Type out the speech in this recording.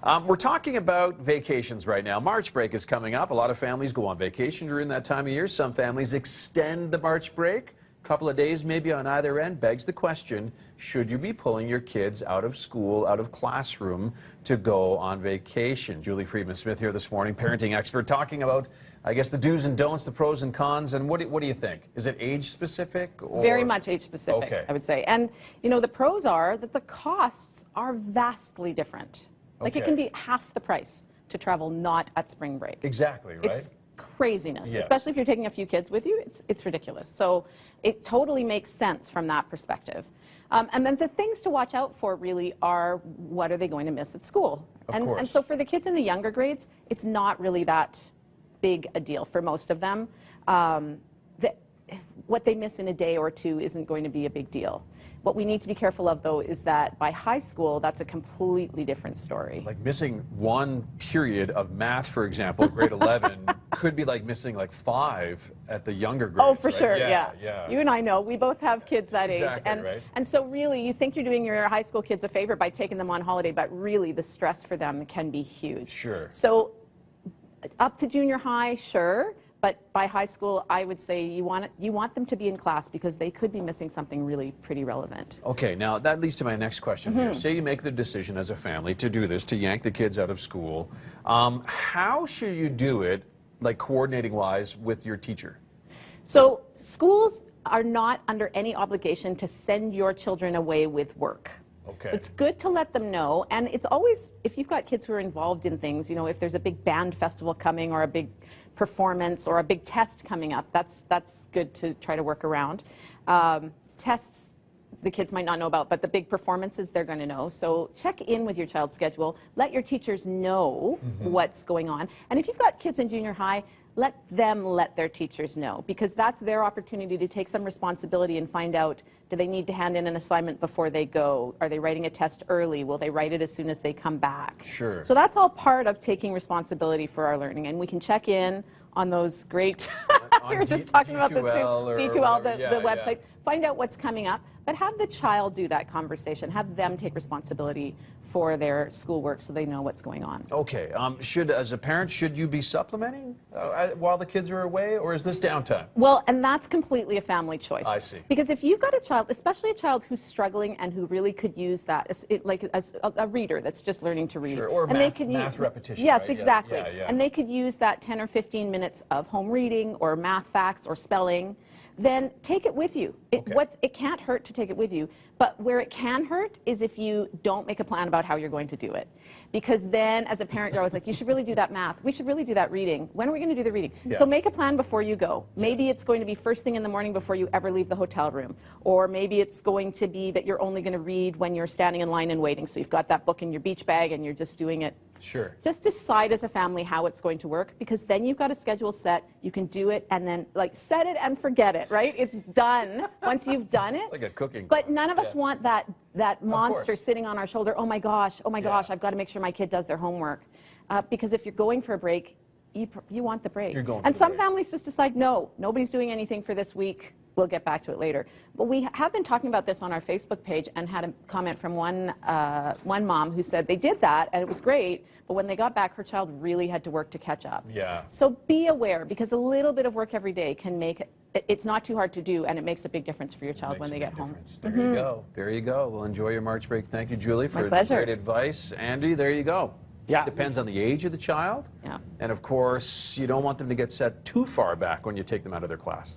We're talking about vacations right now. March break is coming up. A lot of families go on vacation during that time of year. Some families extend the March break. A couple of days maybe on either end. Begs the question, should you be pulling your kids out of school, out of classroom to go on vacation? Julie Freedman Smith here this morning, parenting expert, talking about, I guess, the do's and don'ts, the pros and cons. And what do you think? Is it age specific? Or? Very much age specific, okay. I would say. And, you know, the pros are that the costs are vastly different. Like it can be half the price to travel not at spring break. Exactly, right? It's craziness, Yeah. Especially if you're taking a few kids with you. It's ridiculous. So it totally makes sense from that perspective. And then the things to watch out for really are, what are they going to miss at school? And so for the kids in the younger grades, it's not really that big a deal for most of them. What they miss in a day or two isn't going to be a big deal. What we need to be careful of, though, is that by high school, that's a completely different story. Like missing one period of math, for example, grade 11, could be like missing like 5 at the younger grades. Oh, for right? sure, yeah. You and I know, we both have kids that age. And so really, you think you're doing your high school kids a favor by taking them on holiday, but really the stress for them can be huge. Sure. So up to junior high, sure. But by high school, I would say you want them to be in class because they could be missing something really pretty relevant. Okay, now that leads to my next question here. Say you make the decision as a family to do this, to yank the kids out of school. How should you do it, like coordinating-wise, with your teacher? So schools are not under any obligation to send your children away with work. Okay. So it's good to let them know, and it's always, if you've got kids who are involved in things, you know, if there's a big band festival coming or a big performance or a big test coming up, that's good to try to work around. Tests the kids might not know about, but the big performances they're going to know. So check in with your child's schedule. Let your teachers know what's going on. And if you've got kids in junior high, let them let their teachers know, because that's their opportunity to take some responsibility and find out, do they need to hand in an assignment before they go? Are they writing a test early? Will they write it as soon as they come back? Sure. So that's all part of taking responsibility for our learning, and we can check in on those great, we were just talking about this too, D2L, the website, find out what's coming up, but have the child do that conversation, have them take responsibility for their schoolwork so they know what's going on. Okay, as a parent, should you be supplementing while the kids are away, or is this downtime? Well, and that's completely a family choice. I see. Because if you've got a child, especially a child who's struggling and who really could use that, as a reader that's just learning to read. Sure, or and math repetition. Yes, right? exactly. Yeah. And they could use that 10 or 15 minutes of home reading or math facts or spelling. Then take it with you. It can't hurt to take it with you, but where it can hurt is if you don't make a plan about how you're going to do it. Because then, as a parent, you're always like, you should really do that math. We should really do that reading. When are we going to do the reading? Yeah. So make a plan before you go. Maybe it's going to be first thing in the morning before you ever leave the hotel room. Or maybe it's going to be that you're only going to read when you're standing in line and waiting. So you've got that book in your beach bag and you're just doing it. Sure. Just decide as a family how it's going to work, because then you've got a schedule set, you can do it, and then like set it and forget it, right? It's done once you've done it. It's like a cooking But class. none of us want that monster sitting on our shoulder. Oh my gosh, I've got to make sure my kid does their homework. Because if you're going for a break, you want the break. You're going for and the some break. families just decide, no, nobody's doing anything for this week. We'll get back to it later. But we have been talking about this on our Facebook page and had a comment from one mom who said they did that and it was great, but when they got back, her child really had to work to catch up. Yeah. So be aware, because a little bit of work every day can make it's not too hard to do, and it makes a big difference for your child when they get home. There you go. There you go. Well, enjoy your March break. Thank you, Julie, for great advice. Andy, there you go. Yeah. Depends on the age of the child. Yeah. And of course, you don't want them to get set too far back when you take them out of their class.